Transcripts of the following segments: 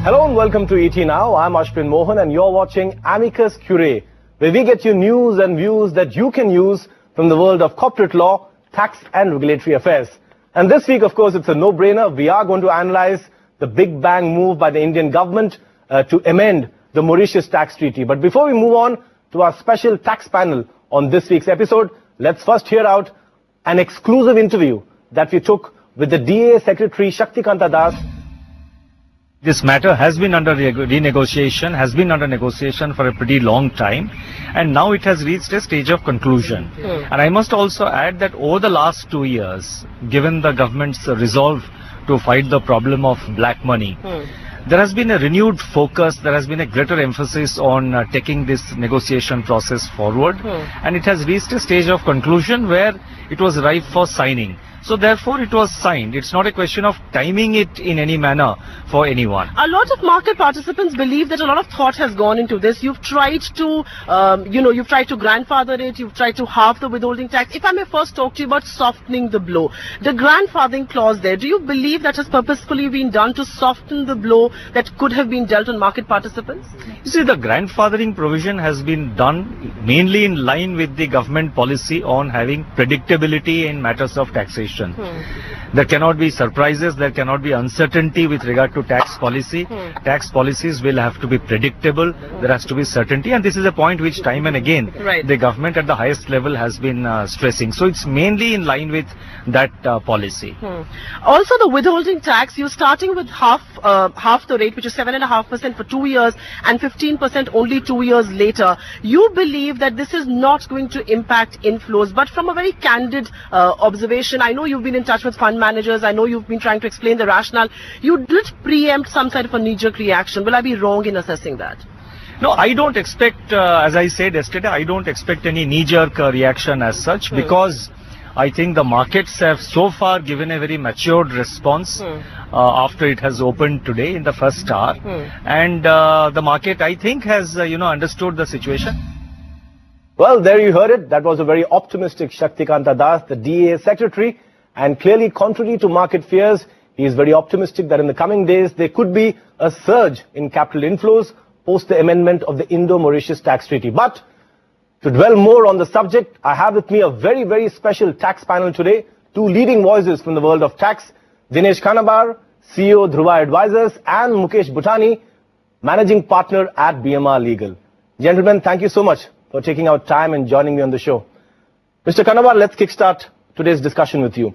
Hello and welcome to ET Now. I'm Ashwin Mohan and you're watching Amicus Curiae, where we get you news and views that you can use from the world of corporate law, tax and regulatory affairs. And this week, of course, it's a no-brainer. We are going to analyze the big bang move by the Indian government to amend the Mauritius tax treaty. But before we move on to our special tax panel on this week's episode, let's first hear out an exclusive interview that we took with the DA Secretary Shaktikanta Das. This matter has been under renegotiation, has been under negotiation for a pretty long time, and now it has reached a stage of conclusion. And I must also add that over the last 2 years, given the government's resolve to fight the problem of black money, there has been a renewed focus, there has been a greater emphasis on taking this negotiation process forward, and it has reached a stage of conclusion where it was ripe for signing. So therefore it was signed. It's not a question of timing it in any manner for anyone. A lot of market participants believe that a lot of thought has gone into this. You've tried to, you've tried to grandfather it, you've tried to halve the withholding tax. If I may first talk to you about softening the blow. The grandfathering clause there, do you believe that has purposefully been done to soften the blow that could have been dealt on market participants? You see, the grandfathering provision has been done mainly in line with the government policy on having predictability in matters of taxation. There cannot be surprises, there cannot be uncertainty with regard to tax policy. Tax policies will have to be predictable, there has to be certainty, and this is a point which time and again the government at the highest level has been stressing. So it's mainly in line with that policy. Also the withholding tax, you're starting with half the rate, which is 7.5% for 2 years and 15% only 2 years later. You believe that this is not going to impact inflows, but from a very candid observation, I know you've been in touch with fund managers, I know you've been trying to explain the rationale. You did preempt some sort of a knee-jerk reaction. Will I be wrong in assessing that? No, I don't expect, as I said yesterday, I don't expect any knee-jerk reaction as such, because I think the markets have so far given a very matured response after it has opened today in the first hour. And the market, I think, has, understood the situation. Well, there you heard it. That was a very optimistic Shaktikanta Das, the DA Secretary. And clearly, contrary to market fears, he is very optimistic that in the coming days, there could be a surge in capital inflows post the amendment of the Indo-Mauritius tax treaty. But to dwell more on the subject, I have with me a very, very special tax panel today. Two leading voices from the world of tax, Dinesh Kanabar, CEO Dhruva Advisors, and Mukesh Butani, Managing Partner at BMR Legal. Gentlemen, thank you so much for taking out time and joining me on the show. Mr. Kanabar, let's kickstart today's discussion with you.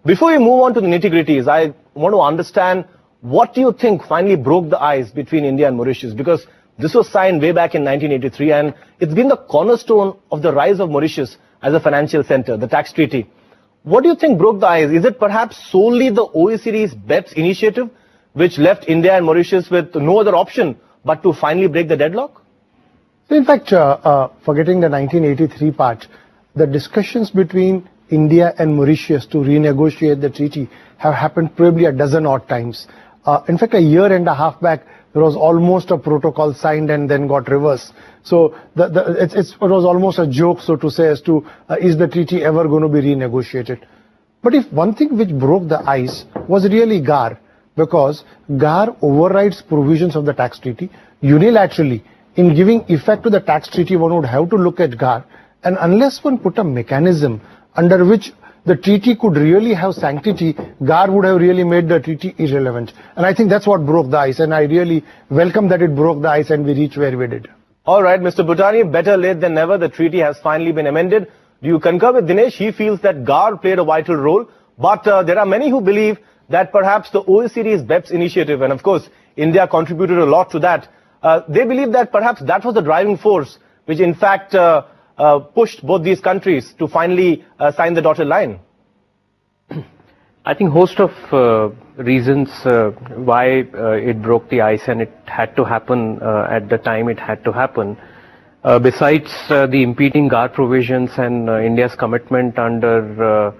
Before we move on to the nitty-gritties, I want to understand, what do you think finally broke the ice between India and Mauritius? Because this was signed way back in 1983, and it's been the cornerstone of the rise of Mauritius as a financial center, the tax treaty. What do you think broke the ice? Is it perhaps solely the OECD's BEPS initiative, which left India and Mauritius with no other option but to finally break the deadlock? In fact, forgetting the 1983 part, the discussions between India and Mauritius to renegotiate the treaty have happened probably a dozen odd times. In fact, a year and a half back, there was almost a protocol signed and then got reversed. So it was almost a joke, so to say, as to is the treaty ever going to be renegotiated. But if one thing which broke the ice was really GAR, because GAR overrides provisions of the tax treaty unilaterally. In giving effect to the tax treaty, one would have to look at GAR, and unless one put a mechanism under which the treaty could really have sanctity, GAR would have really made the treaty irrelevant. And I think that's what broke the ice, and I really welcome that it broke the ice and we reached where we did. All right, Mr. Butani, better late than never. The treaty has finally been amended. Do you concur with Dinesh? He feels that GAR played a vital role, but there are many who believe that perhaps the OECD's BEPS initiative, and of course, India contributed a lot to that, they believe that perhaps that was the driving force, which in fact pushed both these countries to finally sign the dotted line. I think host of reasons why it broke the ice, and it had to happen at the time it had to happen. Besides the impeding GAR provisions and India's commitment under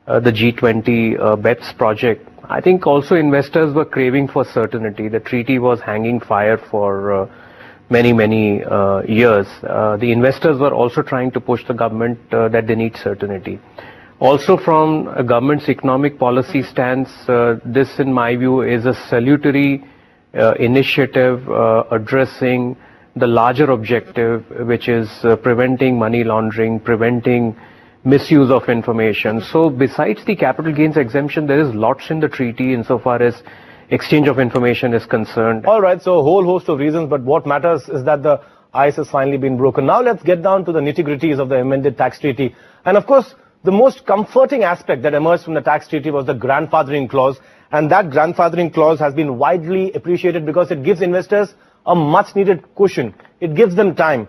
the G20 BEPS project, I think also investors were craving for certainty. The treaty was hanging fire for many years. The investors were also trying to push the government that they need certainty. Also from a government's economic policy stance, this in my view is a salutary initiative addressing the larger objective, which is preventing money laundering, preventing misuse of information. So besides the capital gains exemption, there is lots in the treaty insofar as exchange of information is concerned. All right, so a whole host of reasons, but what matters is that the ice has finally been broken. Now let's get down to the nitty-gritties of the amended tax treaty. And of course, the most comforting aspect that emerged from the tax treaty was the grandfathering clause. And that grandfathering clause has been widely appreciated because it gives investors a much-needed cushion. It gives them time.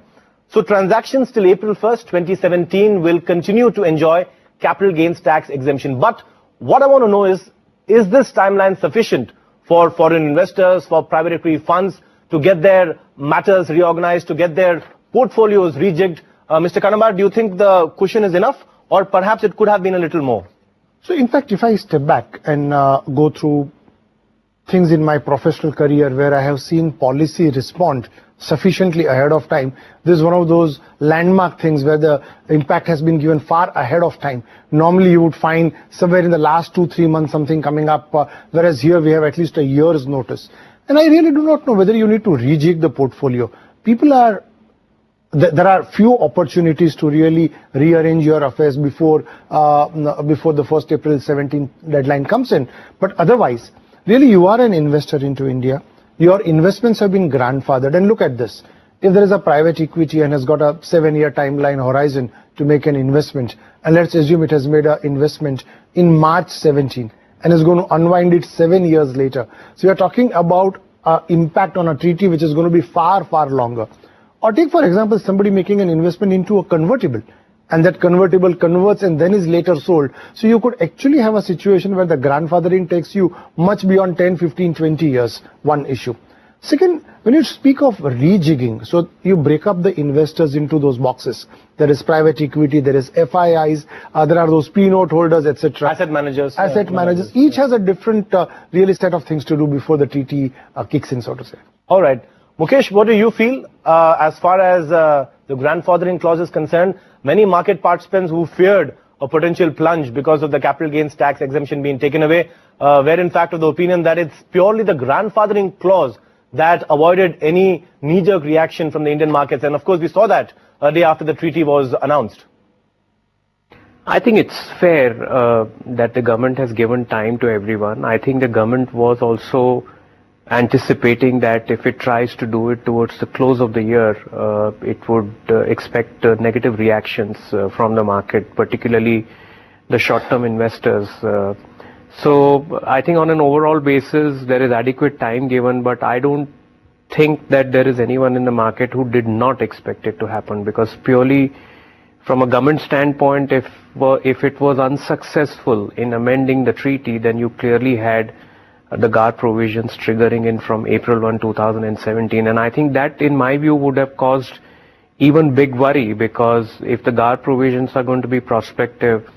So transactions till April 1st, 2017 will continue to enjoy capital gains tax exemption. But what I want to know is this timeline sufficient for foreign investors, for private equity funds to get their matters reorganized, to get their portfolios rejigged? Mr. Kanambar, do you think the cushion is enough, or perhaps it could have been a little more? So in fact, if I step back and go through things in my professional career where I have seen policy respond sufficiently ahead of time, this is one of those landmark things where the impact has been given far ahead of time. Normally you would find somewhere in the last 2-3 months something coming up, whereas here we have at least a year's notice. And I really do not know whether you need to rejig the portfolio. There are few opportunities to really rearrange your affairs before the 1st April 17 deadline comes in. But otherwise, really you are an investor into India. Your investments have been grandfathered. And look at this. If there is a private equity and has got a 7-year timeline horizon to make an investment, and let's assume it has made an investment in March 17 and is going to unwind it 7 years later. So we are talking about impact on a treaty which is going to be far, far longer. Or take, for example, somebody making an investment into a convertible, and that convertible converts and then is later sold. So you could actually have a situation where the grandfathering takes you much beyond 10, 15, 20 years, one issue. Second, when you speak of rejigging, so you break up the investors into those boxes. There is private equity, there is FIIs, there are those P-note holders, etc. Asset managers. Asset managers. Each has a different really set of things to do before the treaty kicks in, so to say. All right. Mukesh, what do you feel as far as the grandfathering clause is concerned? Many market participants who feared a potential plunge because of the capital gains tax exemption being taken away were in fact of the opinion that it's purely the grandfathering clause that avoided any knee-jerk reaction from the Indian markets. And of course, we saw that a day after the treaty was announced. I think it's fair that the government has given time to everyone. I think the government was also anticipating that if it tries to do it towards the close of the year, it would expect negative reactions from the market, particularly the short-term investors. So I think on an overall basis, there is adequate time given, but I don't think that there is anyone in the market who did not expect it to happen, because purely from a government standpoint, if it was unsuccessful in amending the treaty, then you clearly had the GAR provisions triggering in from April 1, 2017. And I think that, in my view, would have caused even big worry, because if the GAR provisions are going to be prospective,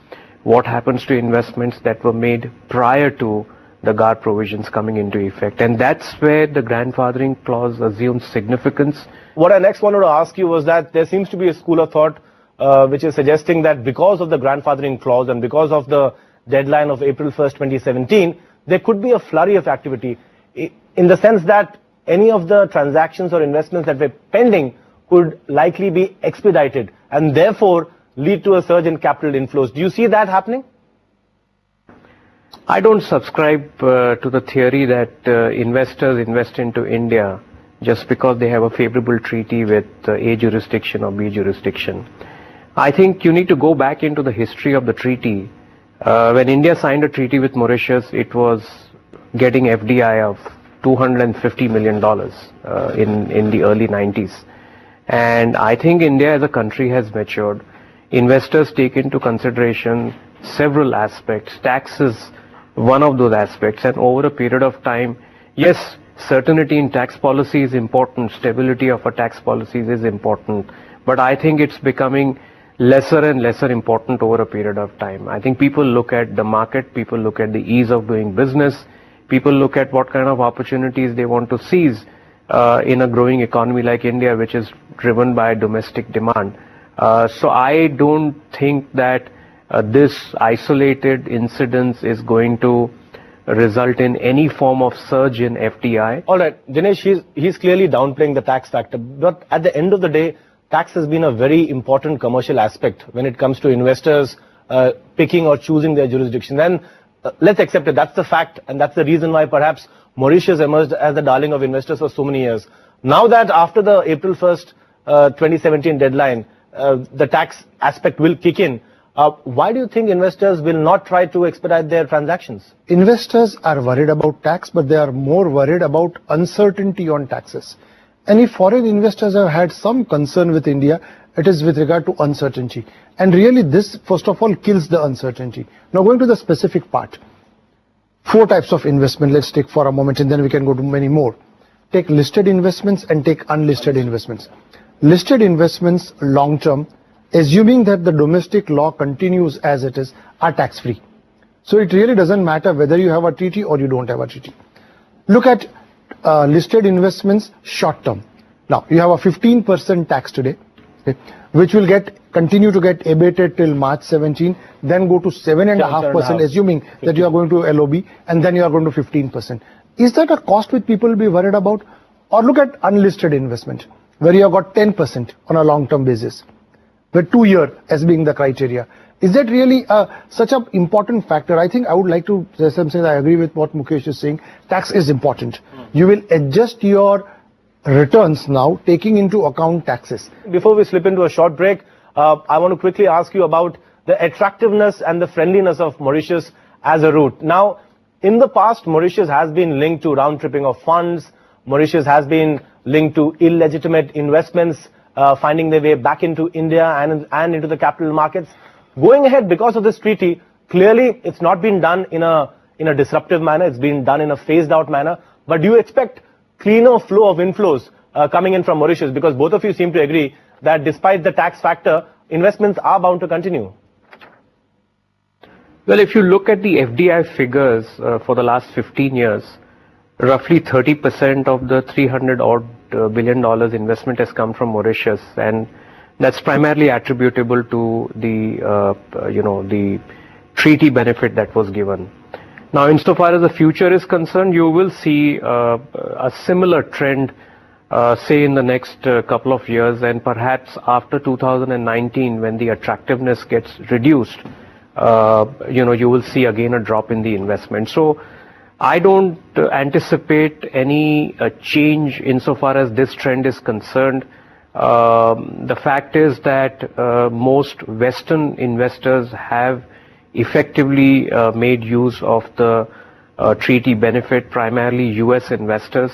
what happens to investments that were made prior to the GAR provisions coming into effect? And that's where the grandfathering clause assumes significance. What I next wanted to ask you was that there seems to be a school of thought which is suggesting that because of the grandfathering clause and because of the deadline of April 1st, 2017, there could be a flurry of activity in the sense that any of the transactions or investments that were pending could likely be expedited and therefore lead to a surge in capital inflows. Do you see that happening? I don't subscribe to the theory that investors invest into India just because they have a favorable treaty with A jurisdiction or B jurisdiction. I think you need to go back into the history of the treaty. When India signed a treaty with Mauritius, it was getting FDI of $250 million in the early 90s. And I think India as a country has matured. Investors take into consideration several aspects. Tax is one of those aspects, and over a period of time, yes, certainty in tax policy is important, stability of a tax policies is important, but I think it's becoming lesser and lesser important over a period of time. I think people look at the market, people look at the ease of doing business, people look at what kind of opportunities they want to seize in a growing economy like India, which is driven by domestic demand. So I don't think that this isolated incidence is going to result in any form of surge in FDI. All right, Dinesh, he's clearly downplaying the tax factor, but at the end of the day, tax has been a very important commercial aspect when it comes to investors picking or choosing their jurisdiction. And let's accept it, that's the fact, and that's the reason why perhaps Mauritius emerged as the darling of investors for so many years. Now that after the April 1st, 2017 deadline, the tax aspect will kick in, why do you think investors will not try to expedite their transactions? Investors are worried about tax, but they are more worried about uncertainty on taxes. And if foreign investors have had some concern with India, it is with regard to uncertainty. And really this, first of all, kills the uncertainty. Now going to the specific part. 4 types of investment, let's take for a moment, and then we can go to many more. Take listed investments and take unlisted investments. Listed investments, long term, assuming that the domestic law continues as it is, are tax-free. So it really doesn't matter whether you have a treaty or you don't have a treaty. Look at listed investments short term. Now you have a 15% tax today, okay, which will continue to get abated till March 17, then go to 7.5%, assuming that you are going to LOB, and then you are going to 15%. Is that a cost which people will be worried about? Or look at unlisted investment, where you have got 10% on a long-term basis, with 2 years as being the criteria. Is that really such an important factor? I think I would like to say something. I agree with what Mukesh is saying. Tax is important. You will adjust your returns now, taking into account taxes. Before we slip into a short break, I want to quickly ask you about the attractiveness and the friendliness of Mauritius as a route. Now, in the past, Mauritius has been linked to round-tripping of funds. Mauritius has been linked to illegitimate investments finding their way back into India and into the capital markets. Going ahead, because of this treaty, clearly it's not been done in a disruptive manner. It's been done in a phased-out manner. But do you expect cleaner flow of inflows coming in from Mauritius? Because both of you seem to agree that despite the tax factor, investments are bound to continue. Well, if you look at the FDI figures for the last 15 years, roughly 30% of the $300 billion investment has come from Mauritius, and that's primarily attributable to the the treaty benefit that was given. Now, insofar as the future is concerned, you will see a similar trend, say in the next couple of years, and perhaps after 2019, when the attractiveness gets reduced, you will see again a drop in the investment. So I don't anticipate any change insofar as this trend is concerned. The fact is that most Western investors have effectively made use of the treaty benefit, primarily US investors.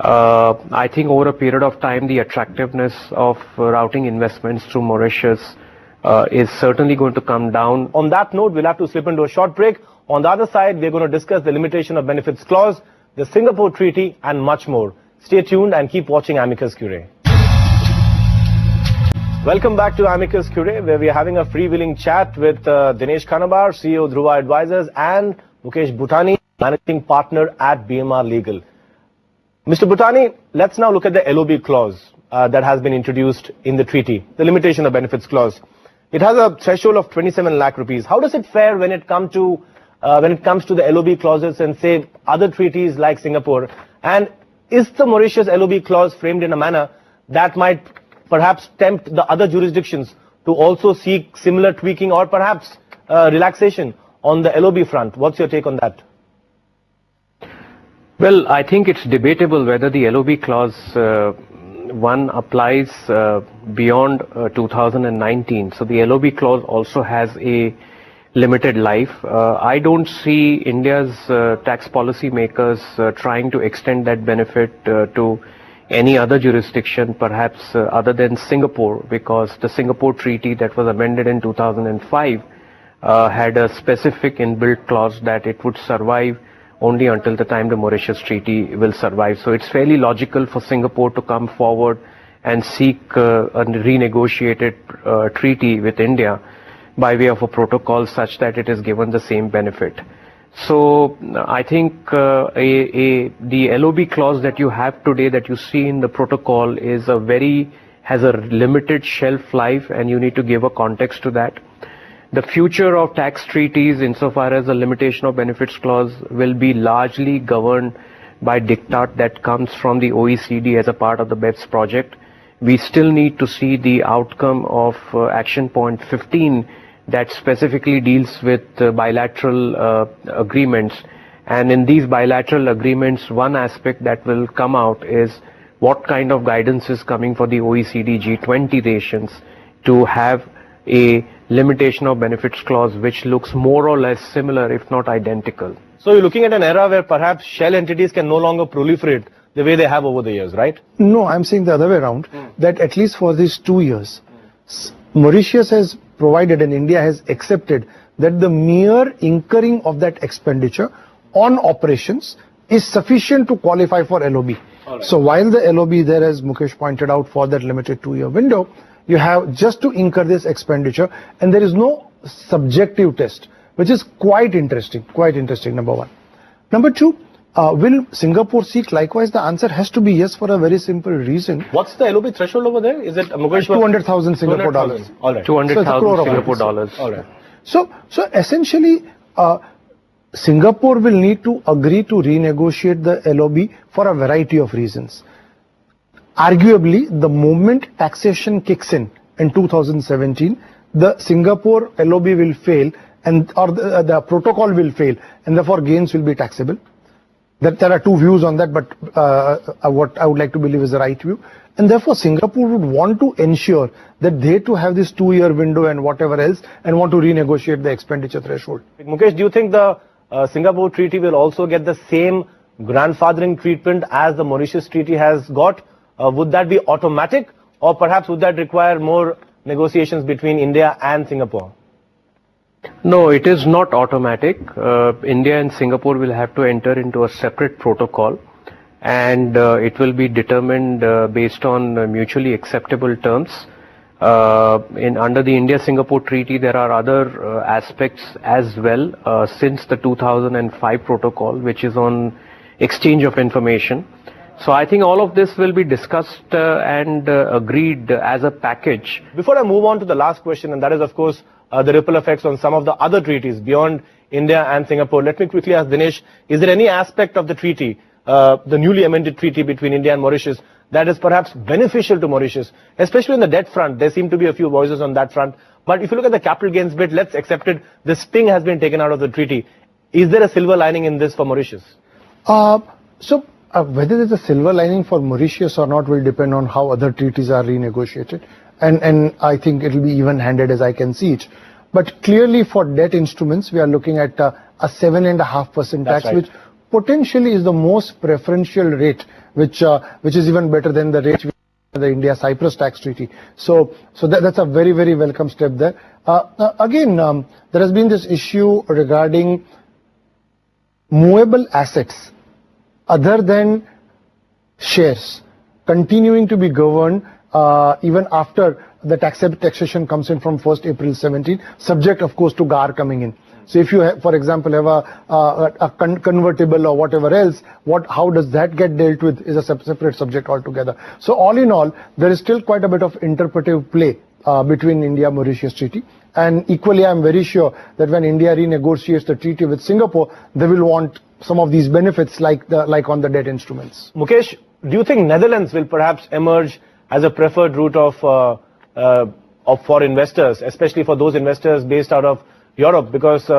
I think over a period of time, the attractiveness of routing investments through Mauritius is certainly going to come down. On that note, we'll have to slip into a short break. On the other side, we're going to discuss the limitation of benefits clause, the Singapore Treaty, and much more. Stay tuned and keep watching Amicus Curiae. Welcome back to Amicus Curiae, where we are having a freewheeling chat with Dinesh Kanabar, CEO Dhruva Advisors, and Mukesh Butani, Managing Partner at BMR Legal. Mr. Butani, let's now look at the LOB clause that has been introduced in the treaty, the limitation of benefits clause. It has a threshold of 27 lakh rupees. How does it fare when it comes to the LOB clauses and say other treaties like Singapore? And is the Mauritius LOB clause framed in a manner that might perhaps tempt the other jurisdictions to also seek similar tweaking or perhaps relaxation on the LOB front? What's your take on that? Well, I think it's debatable whether the LOB clause one applies beyond 2019. So the LOB clause also has a limited life. I don't see India's tax policy makers trying to extend that benefit to any other jurisdiction, perhaps other than Singapore, because the Singapore Treaty that was amended in 2005 had a specific inbuilt clause that it would survive only until the time the Mauritius Treaty will survive. So it's fairly logical for Singapore to come forward and seek a renegotiated treaty with India by way of a protocol such that it is given the same benefit. So I think the LOB clause that you have today, that you see in the protocol, is has a limited shelf life, and you need to give a context to that. the future of tax treaties insofar as the limitation of benefits clause will be largely governed by diktat that comes from the OECD as a part of the BEPS project. We still need to see the outcome of action point 15 that specifically deals with bilateral agreements. And in these bilateral agreements, one aspect that will come out is what kind of guidance is coming for the OECD G20 nations to have a limitation of benefits clause which looks more or less similar, if not identical. So you're looking at an era where perhaps shell entities can no longer proliferate the way they have over the years, right? No, I'm saying the other way around, that at least for these 2 years, Mauritius has provided and India has accepted that the mere incurring of that expenditure on operations is sufficient to qualify for LOB. Right. So while the LOB there, as Mukesh pointed out, for that limited 2-year window, you have just to incur this expenditure and there is no subjective test, which is quite interesting, number one. Number two, will Singapore seek likewise? The answer has to be yes, for a very simple reason. What's the LOB threshold over there? Is it Mukesh? 200,000 Singapore dollars. All right. 200,000 Singapore dollars. All right. So essentially, Singapore will need to agree to renegotiate the LOB for a variety of reasons. Arguably, the moment taxation kicks in 2017, the Singapore LOB will fail or the protocol will fail and therefore gains will be taxable. There are two views on that, but what I would like to believe is the right view. And therefore, Singapore would want to ensure that they too have this 2-year window and whatever else and want to renegotiate the expenditure threshold. Mukesh, do you think the Singapore treaty will also get the same grandfathering treatment as the Mauritius treaty has got? Would that be automatic, or perhaps would that require more negotiations between India and Singapore? No, it is not automatic. India and Singapore will have to enter into a separate protocol, and it will be determined based on mutually acceptable terms. Under the India-Singapore Treaty, there are other aspects as well since the 2005 protocol, which is on exchange of information. So I think all of this will be discussed and agreed as a package. Before I move on to the last question, and that is of course the ripple effects on some of the other treaties beyond India and Singapore, let me quickly ask Dinesh, is there any aspect of the treaty, the newly amended treaty between India and Mauritius, that is perhaps beneficial to Mauritius, especially on the debt front? There seem to be a few voices on that front. But if you look at the capital gains bit, let's accept it, the sting has been taken out of the treaty. Is there a silver lining in this for Mauritius? Whether there's a silver lining for Mauritius or not will depend on how other treaties are renegotiated. And I think it will be even-handed as I can see it. But clearly for debt instruments, we are looking at a 7.5% tax, right, which potentially is the most preferential rate, which is even better than the rate the India-Cyprus tax treaty. So that's a very, very welcome step there. Again, there has been this issue regarding movable assets other than shares continuing to be governed even after the taxation comes in from 1st April 17, subject of course to GAR coming in. So if you have, for example, have a convertible or whatever else, how does that get dealt with is a separate subject altogether. So all in all, there is still quite a bit of interpretive play between India-Mauritius treaty. And equally, I'm very sure that when India renegotiates the treaty with Singapore, they will want some of these benefits like on the debt instruments. Mukesh, do you think Netherlands will perhaps emerge as a preferred route for investors, especially for those investors based out of Europe? Because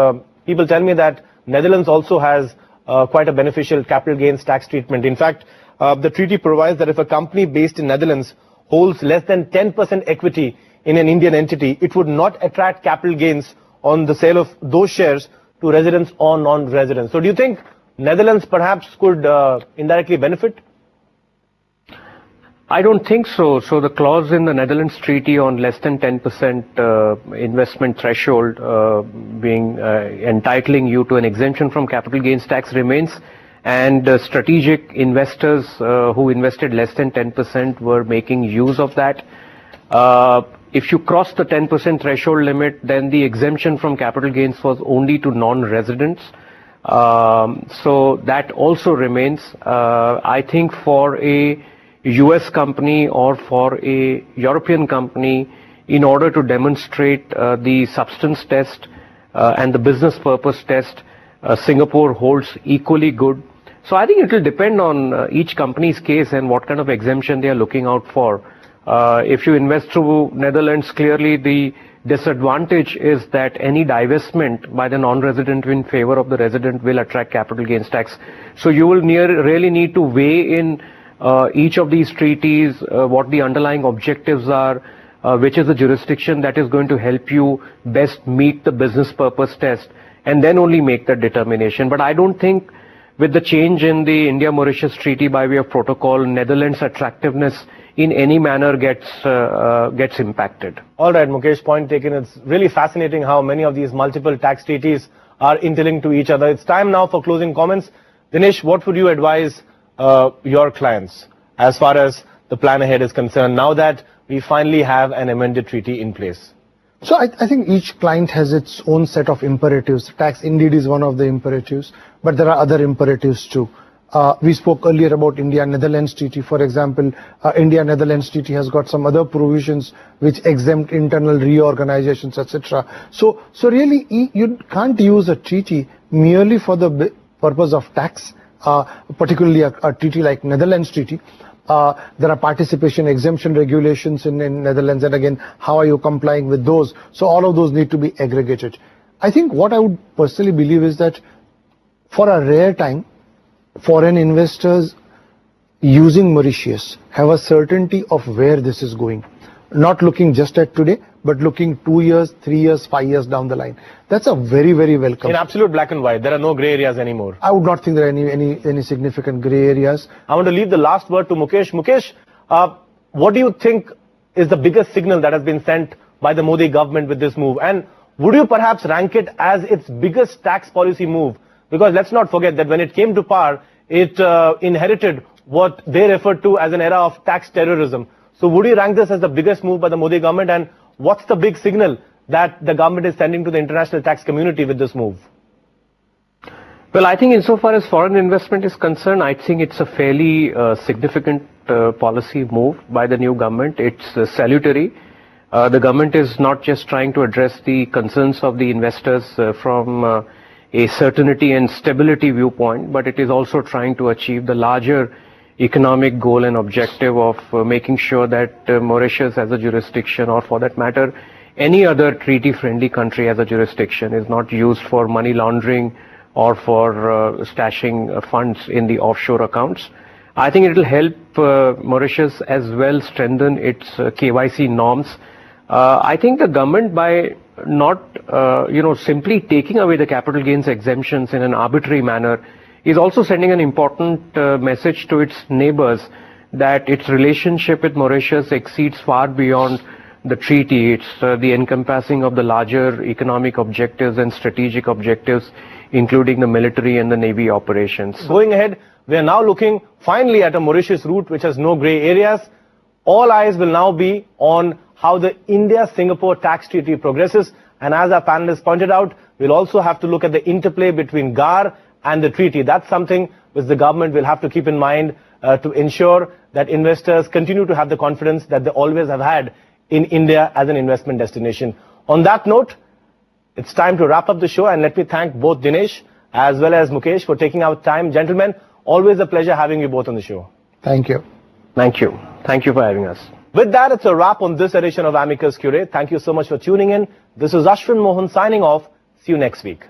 people tell me that Netherlands also has quite a beneficial capital gains tax treatment. In fact, the treaty provides that if a company based in Netherlands holds less than 10% equity in an Indian entity, it would not attract capital gains on the sale of those shares to residents or non-residents. So do you think Netherlands perhaps could indirectly benefit? I don't think so. So the clause in the Netherlands treaty on less than 10% investment threshold being entitling you to an exemption from capital gains tax remains, and strategic investors who invested less than 10% were making use of that. If you cross the 10% threshold limit, then the exemption from capital gains was only to non-residents. So that also remains. I think for a US company or for a European company, in order to demonstrate the substance test and the business purpose test. Singapore holds equally good. So I think it will depend on each company's case and what kind of exemption they are looking out for. If you invest through Netherlands, clearly the disadvantage is that any divestment by the non-resident in favor of the resident will attract capital gains tax. So you will really need to weigh in each of these treaties, what the underlying objectives are, which is the jurisdiction that is going to help you best meet the business purpose test, and then only make that determination. But I don't think with the change in the India-Mauritius treaty by way of protocol, Netherlands' attractiveness in any manner gets impacted. All right, Mukesh, point taken. It's really fascinating how many of these multiple tax treaties are interlinked to each other. It's time now for closing comments. Dinesh, what would you advise your clients as far as the plan ahead is concerned, now that we finally have an amended treaty in place? So I think each client has its own set of imperatives. Tax indeed is one of the imperatives, but there are other imperatives too. We spoke earlier about India-Netherlands treaty. For example, India-Netherlands treaty has got some other provisions which exempt internal reorganizations, etc. So really, you can't use a treaty merely for the purpose of tax, particularly a treaty like Netherlands treaty. There are participation exemption regulations in Netherlands, and again, how are you complying with those? So all of those need to be aggregated. I think what I would personally believe is that for a rare time, foreign investors using Mauritius have a certainty of where this is going. Not looking just at today, but looking 2 years, 3 years, 5 years down the line. That's a very, very welcome. In absolute black and white, there are no grey areas anymore. I would not think there are any significant grey areas. I want to leave the last word to Mukesh. Mukesh, what do you think is the biggest signal that has been sent by the Modi government with this move? And would you perhaps rank it as its biggest tax policy move? Because let's not forget that when it came to power, it inherited what they referred to as an era of tax terrorism. So would you rank this as the biggest move by the Modi government? And what's the big signal that the government is sending to the international tax community with this move? Well, I think insofar as foreign investment is concerned, I think it's a fairly significant policy move by the new government. It's salutary. The government is not just trying to address the concerns of the investors from a certainty and stability viewpoint, but it is also trying to achieve the larger economic goal and objective of making sure that Mauritius as a jurisdiction, or for that matter, any other treaty-friendly country as a jurisdiction, is not used for money laundering or for stashing funds in the offshore accounts. I think it will help Mauritius as well strengthen its KYC norms. I think the government, by not simply taking away the capital gains exemptions in an arbitrary manner, is also sending an important message to its neighbors that its relationship with Mauritius exceeds far beyond the treaty. It's the encompassing of the larger economic objectives and strategic objectives, including the military and the navy operations. Going ahead, we are now looking finally at a Mauritius route which has no grey areas. All eyes will now be on how the India-Singapore tax treaty progresses. And as our panelists pointed out, we'll also have to look at the interplay between GAR and the treaty. That's something which the government will have to keep in mind to ensure that investors continue to have the confidence that they always have had in India as an investment destination. On that note, it's time to wrap up the show, and let me thank both Dinesh as well as Mukesh for taking out time. Gentlemen, always a pleasure having you both on the show. Thank you. Thank you. Thank you for having us. With that, it's a wrap on this edition of Amicus Curiae. Thank you so much for tuning in. This is Ashwin Mohan signing off. See you next week.